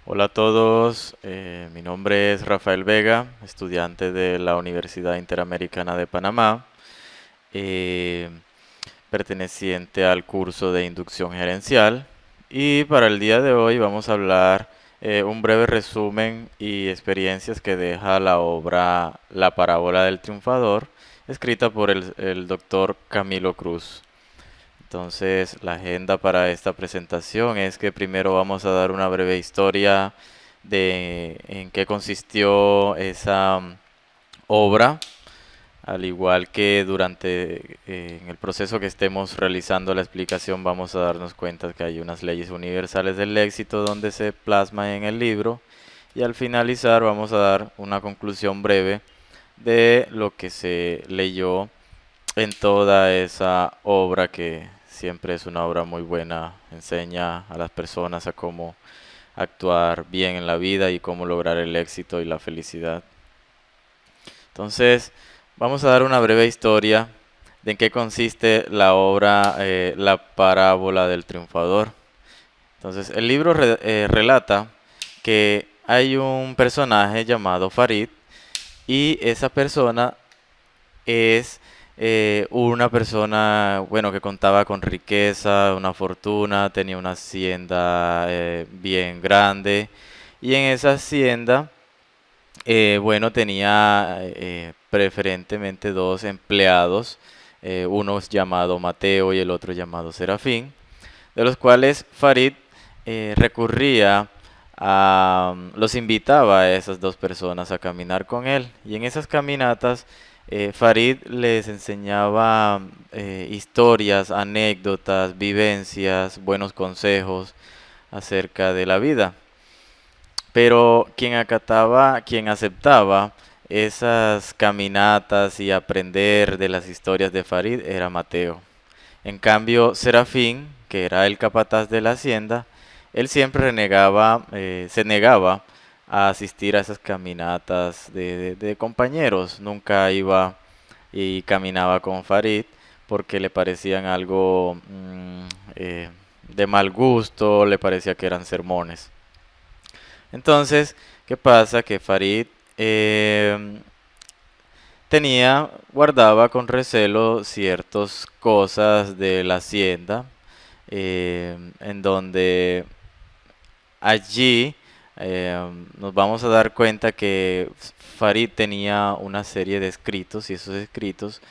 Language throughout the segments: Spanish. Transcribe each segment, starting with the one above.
Hola a todos, mi nombre es Rafael Vega, estudiante de la Universidad Interamericana de Panamá, eh, perteneciente al curso de inducción gerencial. Y para el día de hoy vamos a hablar un breve resumen y experiencias que deja la obra La parábola del triunfador, escrita por el doctor Camilo Cruz. Entonces, la agenda para esta presentación es que primero vamos a dar una breve historia de en qué consistió esa obra, al igual que durante en el proceso que estemos realizando la explicación vamos a darnos cuenta que hay unas leyes universales del éxito donde se plasma en el libro y al finalizar vamos a dar una conclusión breve de lo que se leyó en toda esa obra que siempre es una obra muy buena, enseña a las personas a cómo actuar bien en la vida y cómo lograr el éxito y la felicidad. Entonces, vamos a dar una breve historia de en qué consiste la obra La parábola del triunfador. Entonces, el libro relata que hay un personaje llamado Farid y esa persona es una persona, bueno, que contaba con riqueza, una fortuna, tenía una hacienda bien grande y en esa hacienda, bueno, tenía preferentemente dos empleados, uno es llamado Mateo y el otro llamado Serafín, de los cuales Farid recurría los invitaba a esas dos personas a caminar con él. Y en esas caminatas, Farid les enseñaba historias, anécdotas, vivencias, buenos consejos acerca de la vida. Pero quien aceptaba esas caminatas y aprender de las historias de Farid era Mateo. En cambio, Serafín, que era el capataz de la hacienda, él siempre se negaba a asistir a esas caminatas de compañeros. Nunca iba y caminaba con Farid porque le parecían algo de mal gusto, le parecía que eran sermones. Entonces, ¿qué pasa? Que Farid guardaba con recelo ciertas cosas de la hacienda, en donde allí nos vamos a dar cuenta que Farid tenía una serie de escritos y esos escritos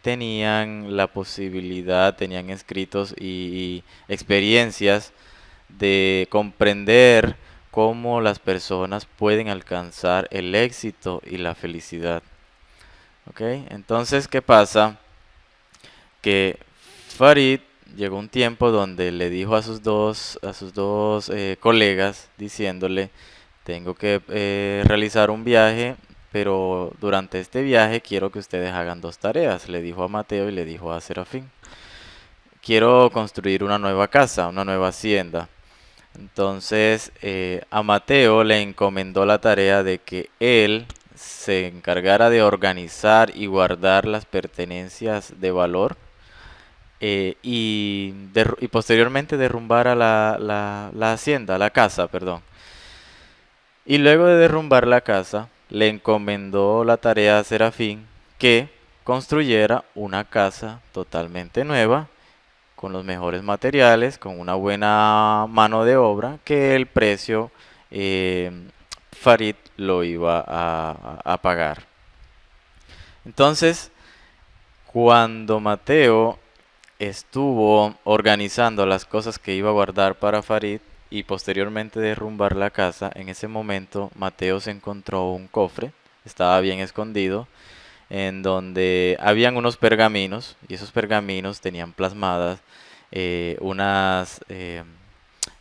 tenían la posibilidad, tenían escritos y experiencias de comprender cómo las personas pueden alcanzar el éxito y la felicidad. ¿Ok? Entonces, ¿qué pasa? Que Farid llegó un tiempo donde le dijo a sus dos colegas, diciéndole, tengo que realizar un viaje, pero durante este viaje quiero que ustedes hagan dos tareas, le dijo a Mateo y le dijo a Serafín. Quiero construir una nueva casa, una nueva hacienda. Entonces, a Mateo le encomendó la tarea de que él se encargara de organizar y guardar las pertenencias de valor y posteriormente derrumbara la hacienda, la casa, perdón. Y luego de derrumbar la casa, le encomendó la tarea a Serafín que construyera una casa totalmente nueva, con los mejores materiales, con una buena mano de obra, que el precio eh, Farid lo iba a pagar. Entonces, cuando Mateo estuvo organizando las cosas que iba a guardar para Farid y posteriormente derrumbar la casa, en ese momento Mateo se encontró un cofre, estaba bien escondido, en donde habían unos pergaminos y esos pergaminos tenían plasmadas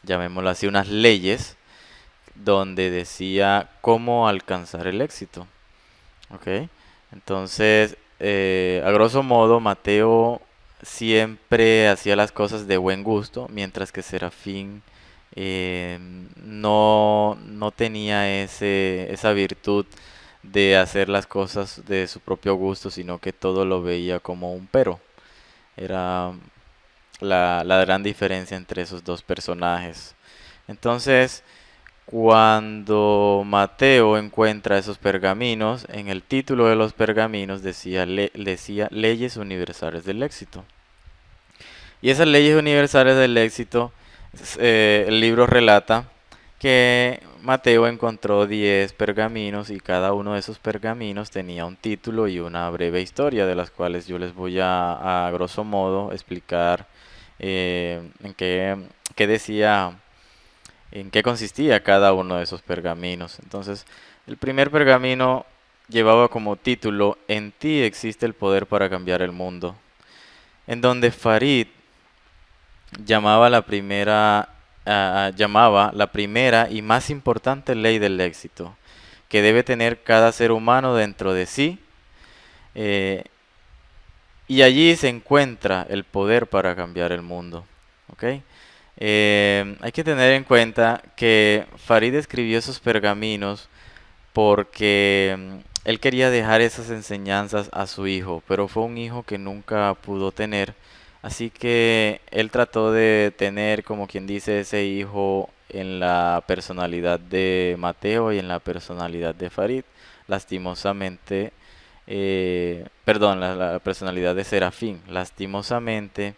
llamémoslo así, unas leyes donde decía cómo alcanzar el éxito. ¿Ok? Entonces, a grosso modo, Mateo siempre hacía las cosas de buen gusto, mientras que Serafín no tenía esa virtud de hacer las cosas de su propio gusto, sino que todo lo veía como un pero. Era la gran diferencia entre esos dos personajes. Entonces, Cuando Mateo encuentra esos pergaminos, en el título de los pergaminos decía Leyes Universales del Éxito. Y esas leyes universales del éxito, el libro relata que Mateo encontró 10 pergaminos y cada uno de esos pergaminos tenía un título y una breve historia, de las cuales yo les voy a grosso modo explicar en qué decía, en qué consistía cada uno de esos pergaminos. Entonces, el primer pergamino llevaba como título En ti existe el poder para cambiar el mundo, en donde Farid llamaba la primera y más importante ley del éxito que debe tener cada ser humano dentro de sí, eh, y allí se encuentra el poder para cambiar el mundo. ¿Ok? Hay que tener en cuenta que Farid escribió esos pergaminos porque él quería dejar esas enseñanzas a su hijo, pero fue un hijo que nunca pudo tener, así que él trató de tener, como quien dice, ese hijo en la personalidad de Mateo y en la personalidad de Farid. Lastimosamente, perdón, la personalidad de Serafín. Lastimosamente,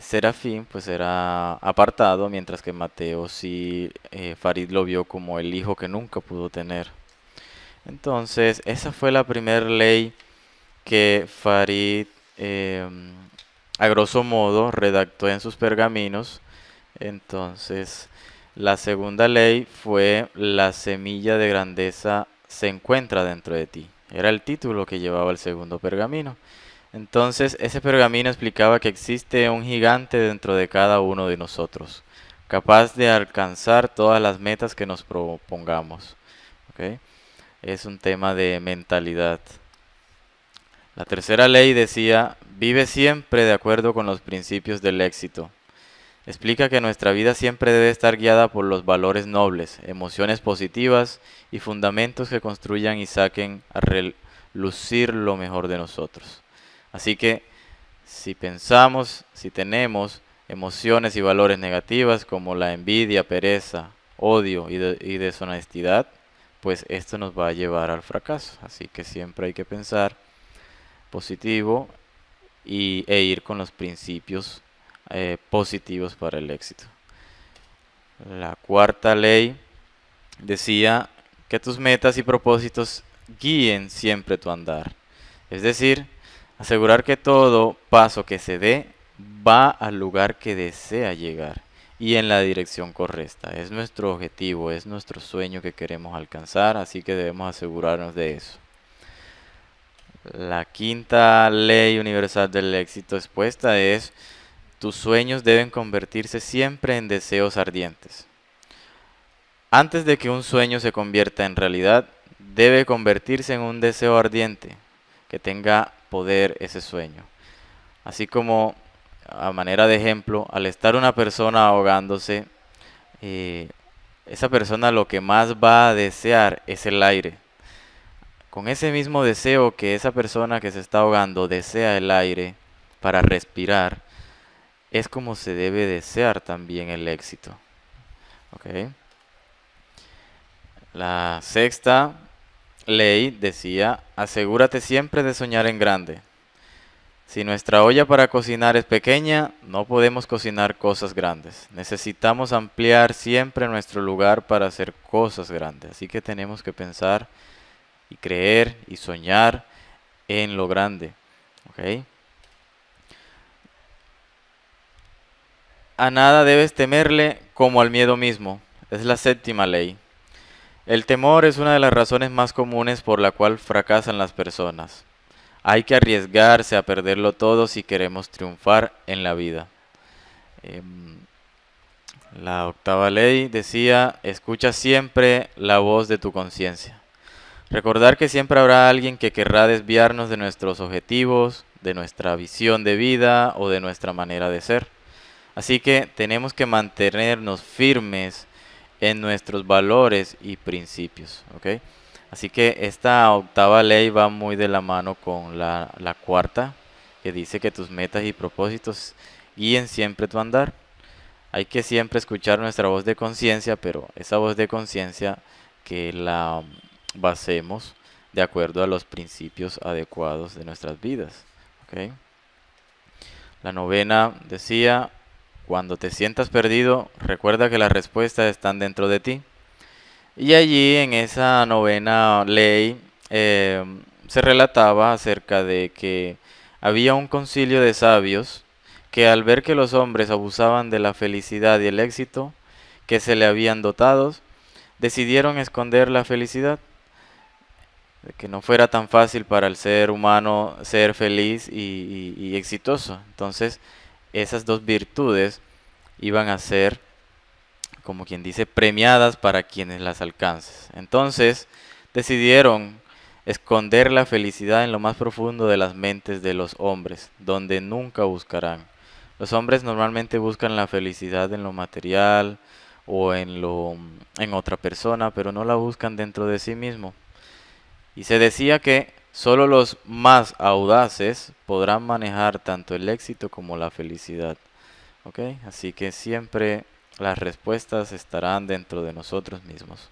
Serafín pues era apartado, mientras que Mateo sí, Farid lo vio como el hijo que nunca pudo tener. Entonces, esa fue la primera ley que Farid, a grosso modo, redactó en sus pergaminos. Entonces, la segunda ley fue La semilla de grandeza se encuentra dentro de ti. Era el título que llevaba el segundo pergamino. Entonces, ese pergamino explicaba que existe un gigante dentro de cada uno de nosotros, capaz de alcanzar todas las metas que nos propongamos. ¿Ok? Es un tema de mentalidad. La tercera ley decía, vive siempre de acuerdo con los principios del éxito. Explica que nuestra vida siempre debe estar guiada por los valores nobles, emociones positivas y fundamentos que construyan y saquen a relucir lo mejor de nosotros. Así que si tenemos emociones y valores negativas como la envidia, pereza, odio y deshonestidad, pues esto nos va a llevar al fracaso. Así que siempre hay que pensar positivo e ir con los principios positivos para el éxito. La cuarta ley decía que tus metas y propósitos guíen siempre tu andar. Es decir, asegurar que todo paso que se dé va al lugar que desea llegar y en la dirección correcta. Es nuestro objetivo, es nuestro sueño que queremos alcanzar, así que debemos asegurarnos de eso. La quinta ley universal del éxito expuesta es: tus sueños deben convertirse siempre en deseos ardientes. Antes de que un sueño se convierta en realidad, debe convertirse en un deseo ardiente, que tenga poder ese sueño. Así como, a manera de ejemplo, al estar una persona ahogándose, esa persona lo que más va a desear es el aire. Con ese mismo deseo que esa persona que se está ahogando desea el aire para respirar, es como se debe desear también el éxito. ¿Ok? La sexta ley decía, asegúrate siempre de soñar en grande. Si nuestra olla para cocinar es pequeña, no podemos cocinar cosas grandes. Necesitamos ampliar siempre nuestro lugar para hacer cosas grandes. Así que tenemos que pensar y creer y soñar en lo grande. ¿Ok? A nada debes temerle como al miedo mismo. Es la séptima ley. El temor es una de las razones más comunes por la cual fracasan las personas. Hay que arriesgarse a perderlo todo si queremos triunfar en la vida. La octava ley decía, escucha siempre la voz de tu conciencia. Recordar que siempre habrá alguien que querrá desviarnos de nuestros objetivos, de nuestra visión de vida o de nuestra manera de ser. Así que tenemos que mantenernos firmes en nuestros valores y principios. ¿Ok? Así que esta octava ley va muy de la mano con la cuarta, que dice que tus metas y propósitos guíen siempre tu andar. hay que siempre escuchar nuestra voz de conciencia, pero esa voz de conciencia que la basemos de acuerdo a los principios adecuados de nuestras vidas. ¿Ok? La novena decía, cuando te sientas perdido, recuerda que las respuestas están dentro de ti. Y allí en esa novena ley se relataba acerca de que había un concilio de sabios que al ver que los hombres abusaban de la felicidad y el éxito que se le habían dotado, decidieron esconder la felicidad, de que no fuera tan fácil para el ser humano ser feliz y exitoso. Entonces, esas dos virtudes iban a ser, como quien dice, premiadas para quienes las alcancen. Entonces, decidieron esconder la felicidad en lo más profundo de las mentes de los hombres, donde nunca buscarán. Los hombres normalmente buscan la felicidad en lo material o en otra persona, pero no la buscan dentro de sí mismo. Y se decía que solo los más audaces podrán manejar tanto el éxito como la felicidad. ¿Ok? Así que siempre las respuestas estarán dentro de nosotros mismos.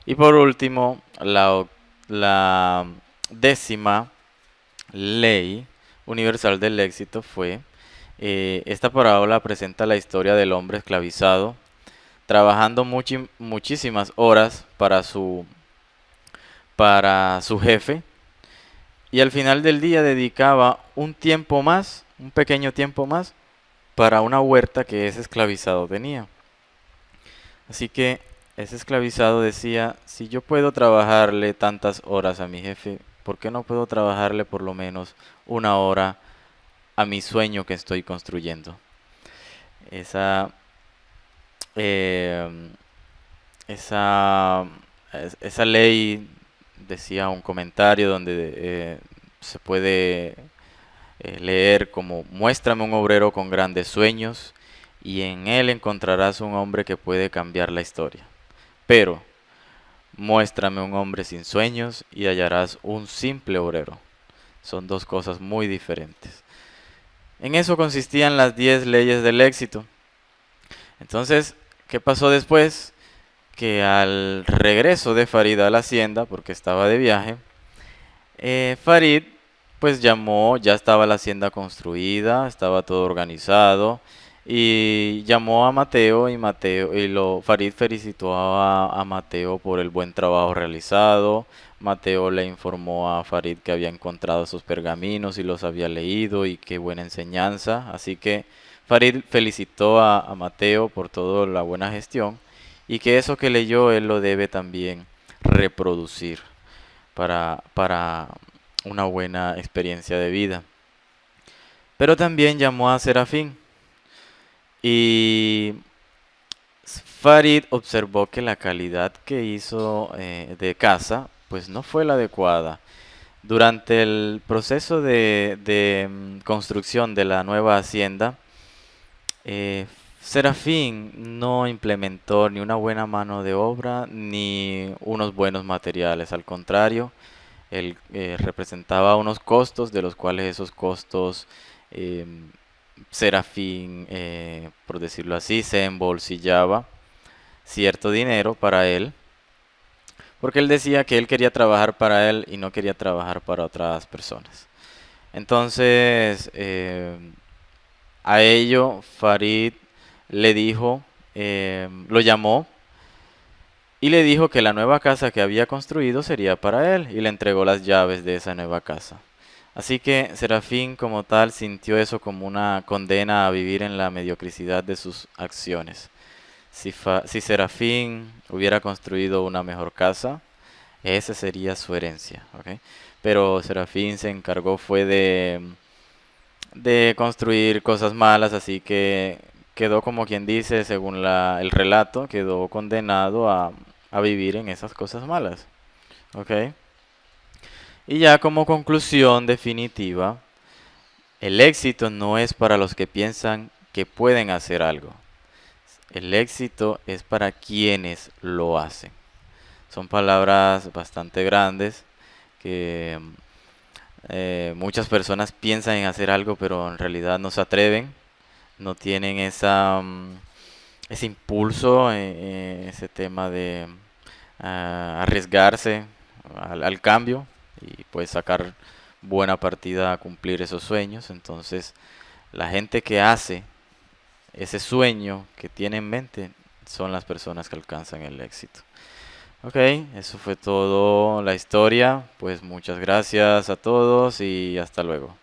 Y por último, la décima ley universal del éxito fue, esta parábola presenta la historia del hombre esclavizado, trabajando muchísimas horas para su jefe, y al final del día dedicaba un tiempo más, un pequeño tiempo más, para una huerta que ese esclavizado tenía. Así que ese esclavizado decía, si yo puedo trabajarle tantas horas a mi jefe, ¿por qué no puedo trabajarle por lo menos una hora a mi sueño que estoy construyendo? Esa, eh, esa, esa ley decía un comentario donde se puede leer como muéstrame un obrero con grandes sueños y en él encontrarás un hombre que puede cambiar la historia. Pero muéstrame un hombre sin sueños y hallarás un simple obrero. Son dos cosas muy diferentes. En eso consistían las 10 leyes del éxito. Entonces, ¿qué pasó después? Que al regreso de Farid a la hacienda, porque estaba de viaje, Farid pues llamó, ya estaba la hacienda construida, estaba todo organizado y llamó a Mateo y Farid felicitó a Mateo por el buen trabajo realizado. Mateo le informó a Farid que había encontrado sus pergaminos y los había leído y qué buena enseñanza. Así que Farid felicitó a Mateo por toda la buena gestión y que eso que leyó él lo debe también reproducir para una buena experiencia de vida. Pero también llamó a Serafín y Farid observó que la calidad que hizo de casa pues no fue la adecuada. Durante el proceso de construcción de la nueva hacienda, eh, Serafín no implementó ni una buena mano de obra ni unos buenos materiales. Al contrario, él representaba unos costos, de los cuales esos costos eh, Serafín, por decirlo así, se embolsillaba cierto dinero para él, porque él decía que él quería trabajar para él y no quería trabajar para otras personas. Entonces, a ello Farid le dijo, lo llamó y le dijo que la nueva casa que había construido sería para él y le entregó las llaves de esa nueva casa. Así que Serafín como tal sintió eso como una condena a vivir en la mediocridad de sus acciones. Si Serafín hubiera construido una mejor casa, esa sería su herencia, ¿ok? Pero Serafín se encargó fue de construir cosas malas, así que quedó como quien dice, según el relato, quedó condenado a vivir en esas cosas malas, ¿ok? Y ya como conclusión definitiva, el éxito no es para los que piensan que pueden hacer algo. El éxito es para quienes lo hacen. Son palabras bastante grandes que muchas personas piensan en hacer algo, pero en realidad no se atreven, no tienen ese impulso, ese tema de arriesgarse al cambio y pues sacar buena partida a cumplir esos sueños. Entonces, la gente que hace ese sueño que tiene en mente son las personas que alcanzan el éxito. Ok, eso fue todo la historia. Pues muchas gracias a todos y hasta luego.